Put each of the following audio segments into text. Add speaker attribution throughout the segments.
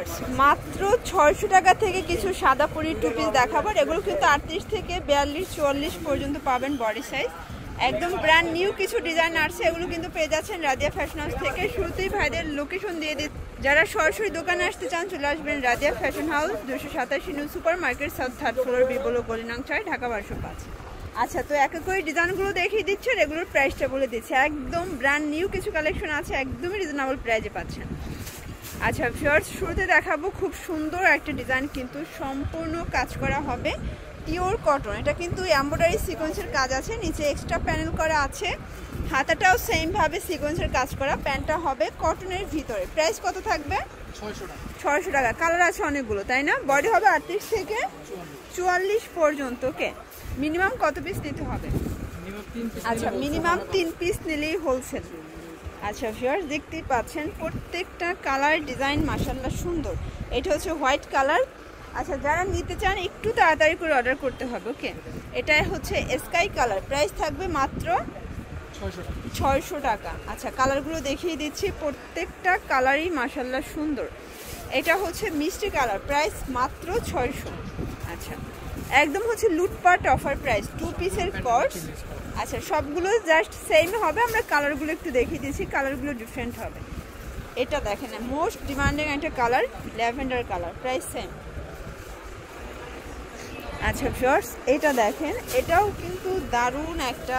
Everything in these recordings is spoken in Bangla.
Speaker 1: ভিউয়ার্স মাত্র 600 টাকা থেকে কিছু সাদা পরি টু পিস দেখাবো। এগুলো কিন্তু 38 থেকে 42 44 পর্যন্ত পাবেন বডি সাইজ। একদম ব্র্যান্ড নিউ কিছু ডিজাইন আসছে, এগুলো কিন্তু পেয়ে যাচ্ছেন রাদিয়া ফ্যাশন হাউস থেকে। শুরুতেই ভাইদের লোকেশন দিয়ে দিই, যারা সরাসরি দোকানে আসতে চান চলে আসবেন Radia fashion house, 287 new super market, south 3rd floor, বিবলো গলিনং 4, ঢাকা 1205। আচ্ছা, তো এক এক করে ডিজাইনগুলো দেখিয়ে দিচ্ছে, এগুলোর প্রাইসটা বলে দিচ্ছে। একদম ব্র্যান্ড নিউ কিছু কালেকশন আছে, একদমই রিজনেবল প্রাইসে পাচ্ছেন। আচ্ছা ভিউয়ার্স, শুরুতে দেখাবো খুব সুন্দর একটা ডিজাইন, কিন্তু সম্পূর্ণ কাজ করা হবে পিওর কটন। এটা কিন্তু এমব্রয়ডারি সিকোয়েন্সের কাজ আছে, নিচে এক্সট্রা প্যানেল করা আছে, হাতাটাও সেম ভাবে সিকোয়েন্সের কাজ করা। প্যান্টটা হবে কটনের ভিতরে। প্রাইস কত থাকবে? 600 টাকা। কালার আছে অনেকগুলো, তাই না? বডি হবে 38 থেকে 44 পর্যন্ত। ওকে, মিনিমাম কত পিস নিতে হবে? আচ্ছা, মিনিমাম 3 পিস নিলেই হোলসেল। আচ্ছা ভিউয়ার্স, দেখতেই পাচ্ছেন প্রত্যেকটা কালার ডিজাইন মাশাআল্লাহ সুন্দর। এটা হচ্ছে হোয়াইট কালার। আচ্ছা, যারা নিতে চান একটু তাড়াতাড়ি করে অর্ডার করতে হবে। ওকে, এটা হচ্ছে স্কাই কালার। প্রাইস থাকবে মাত্র 600 টাকা। আচ্ছা, কালারগুলো দেখিয়ে দিচ্ছি, প্রত্যেকটা কালারই মাশাআল্লাহ সুন্দর। এটা হচ্ছে মিষ্টি কালার, প্রাইস মাত্র 600। আচ্ছা, একদম হচ্ছে লুটপাট অফার প্রাইস, 2 পিসের কর্স। আচ্ছা, সবগুলো জাস্ট সেম হবে, আমরা কালারগুলো একটু দেখিয়ে দিচ্ছি, কালারগুলো ডিফারেন্ট হবে। এটা দেখেন মোস্ট ডিমান্ডিং একটা colour, lavender colour, price same. আচ্ছা ভিউয়ার্স, এটা দেখেন, এটাও কিন্তু দারুণ একটা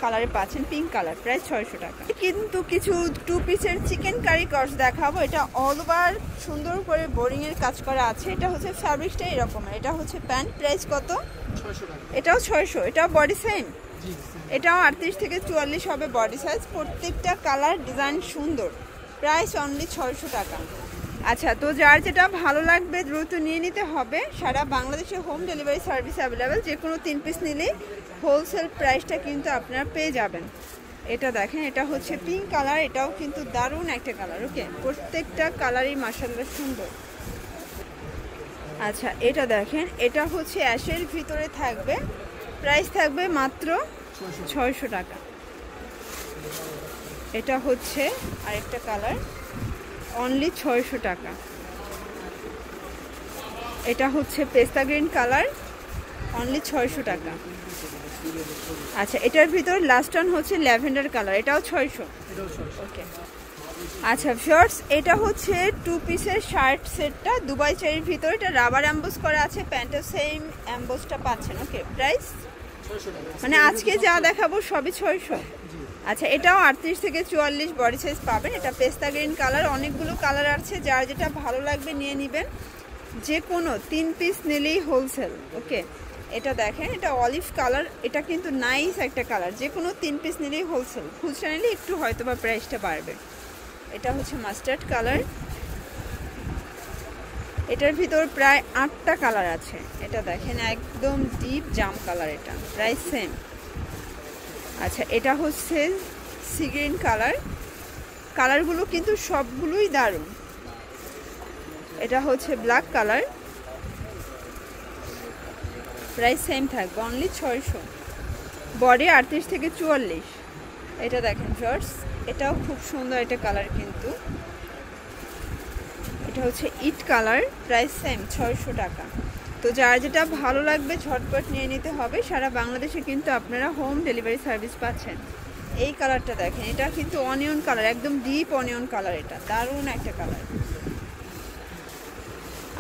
Speaker 1: কালারে পাচ্ছেন, পিঙ্ক কালার, প্রাইস 600 টাকা। কিন্তু কিছু 2 পিসের চিকেন কারি কর্স দেখাবো। এটা অল ওভার সুন্দর করে বোরিং এর কাজ করা আছে। এটা হচ্ছে ফ্যাব্রিকটা এরকম। এটা হচ্ছে প্যান্ট, প্রাইস কত? 600 টাকা। এটাও 600। এটাও বডি সেম, এটাও 38 থেকে 44 হবে বডি সাইজ। প্রত্যেকটা কালার ডিজাইন সুন্দর, প্রাইস অনলি 600 টাকা। আচ্ছা, তো যার যেটা ভালো লাগবে দ্রুত নিয়ে নিতে হবে। সারা বাংলাদেশে হোম ডেলিভারি সার্ভিস অ্যাভেলেবেল। যে কোনো 3 পিস নিলেই হোলসেল প্রাইসটা কিন্তু আপনারা পেয়ে যাবেন। এটা দেখেন, এটা হচ্ছে পিঙ্ক কালার, এটাও কিন্তু দারুণ একটা কালার। ওকে, প্রত্যেকটা কালারই মাশাআল্লাহ সুন্দর। আচ্ছা, এটা দেখেন, এটা হচ্ছে অ্যাশের ভিতরে থাকবে, প্রাইস থাকবে মাত্র 600 টাকা। এটা হচ্ছে আরেকটা কালার, অনলি 600 টাকা। এটা হচ্ছে পেস্তা গ্রিন কালার, অনলি 600 টাকা। আচ্ছা, এটার ভিতর লাস্ট ওয়ান হচ্ছে ল্যাভেন্ডার কালার, এটাও 600। ওকে, আচ্ছা ভিউয়ার্স, এটা হচ্ছে 2 পিসের শার্ট সেটটা, দুবাই চেরির ভিতর। এটা রাবার অ্যাম্বোস করা আছে, প্যান্টটা সেম অ্যাম্বোসটা পাচ্ছেন। ওকে, প্রাইস মানে আজকে যা দেখাবো সবই 600। আচ্ছা, এটাও 38 থেকে 44 বডি সাইজ পাবেন। এটা পেস্তা গ্রিন কালার, অনেকগুলো কালার আছে, যার যেটা ভালো লাগবে নিয়ে নেবেন। যে কোনো 3 পিস নিলেই হোলসেল। ওকে, এটা দেখেন, এটা অলিভ কালার, এটা কিন্তু নাইস একটা কালার। যে কোনো 3 পিস নিলেই হোলসেল, খুচরা নিলে একটু হয়তো বা প্রাইসটা বাড়বে। এটা হচ্ছে মাস্টার্ড কালার, এটার ভিতর প্রায় 8টা কালার আছে। এটা দেখেন একদম ডিপ জাম কালার, এটা প্রাইস সেম। আচ্ছা, এটা হচ্ছে সি গ্রিন কালার, কালারগুলো কিন্তু সবগুলোই দারুণ। এটা হচ্ছে ব্ল্যাক কালার, প্রাইস সেম থাকবে, অনলি 600। বডি 38 থেকে 44। এটা দেখেন ভিউয়ার্স, এটাও খুব সুন্দর একটা কালার, কিন্তু এটা হচ্ছে ইট কালার, প্রাইস সেম 600 টাকা। তো যার যেটা ভালো লাগবে ঝটপট নিয়ে নিতে হবে। সারা বাংলাদেশে কিন্তু আপনারা হোম ডেলিভারি সার্ভিস পাচ্ছেন। এই কালারটা দেখেন, এটা কিন্তু অনিয়ন কালার, একদম ডিপ অনিয়ন কালার, এটা দারুণ একটা কালার।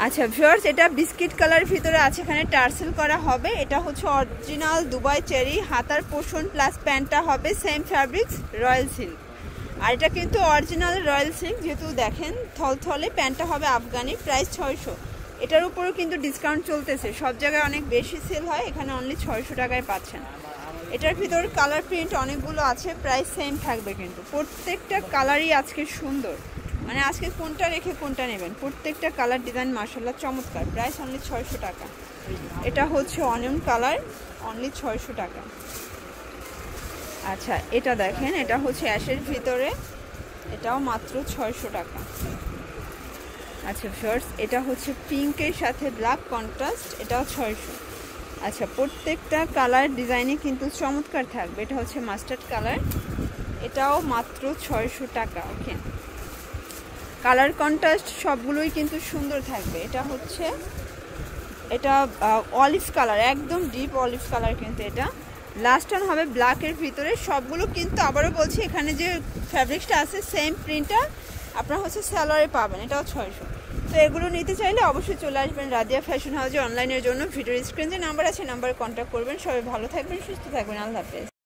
Speaker 1: আচ্ছা ভিউয়ার্স, এটা বিস্কিট কালার ভিতরে আছে, এখানে টার্সেল করা হবে। এটা হচ্ছে অরিজিনাল দুবাই চেরি, হাতার পোর্শন প্লাস প্যান্টটা হবে সেম ফ্যাব্রিক্স রয়্যাল সিল্ক। আর এটা কিন্তু অরিজিনাল রয়্যাল সিল্ক, যেহেতু দেখেন থলথলে, প্যান্টটা হবে আফগানি, প্রাইস 600। এটার উপরেও কিন্তু ডিসকাউন্ট চলতেছে, সব জায়গায় অনেক বেশি সেল হয়, এখানে অনলি 600 টাকায় পাচ্ছেন। এটার ভিতর কালার প্রিন্ট অনেকগুলো আছে, প্রাইস সেম থাকবে, কিন্তু প্রত্যেকটা কালারই আজকে সুন্দর। মানে আজকে কোনটা রেখে কোনটা নেবেন, প্রত্যেকটা কালার ডিজাইন মাশাআল্লাহ চমৎকার, প্রাইস অনলি 600 টাকা। এটা হচ্ছে অনিয়ন কালার, অনলি 600 টাকা। আচ্ছা, এটা দেখেন, এটা হচ্ছে অ্যাশের ভিতরে, এটাও মাত্র 600 টাকা। আচ্ছা ভিউয়ার্স, এটা হচ্ছে পিঙ্কের সাথে ব্ল্যাক কন্ট্রাস্ট, এটাও 600। আচ্ছা, প্রত্যেকটা কালার ডিজাইনে কিন্তু চমৎকার থাকবে। এটা হচ্ছে মাস্টার্ড কালার, এটাও মাত্র 600 টাকা। ওকে, কালার কন্ট্রাস্ট সবগুলোই কিন্তু সুন্দর থাকবে। এটা অলিভ কালার, একদম ডিপ অলিভ কালার, কিন্তু এটা লাস্ট অন হবে ব্ল্যাকের ভিতরে। সবগুলো কিন্তু আবারও বলছি, এখানে যে ফ্যাব্রিক্সটা আছে সেম প্রিন্টটা আপনারা সালোয়ারে পাবেন। এটাও 600। তো এগুলো নিতে চাইলে অবশ্যই চলে আসবেন রাদিয়া ফ্যাশন হাউসে অনলাইনের জন্য। ভিডিওর স্ক্রিনে যে নাম্বার আছে নাম্বারে কন্ট্যাক্ট করবেন। সবাই ভালো থাকবেন, সুস্থ থাকবেন, আল্লাহ হাফেজ।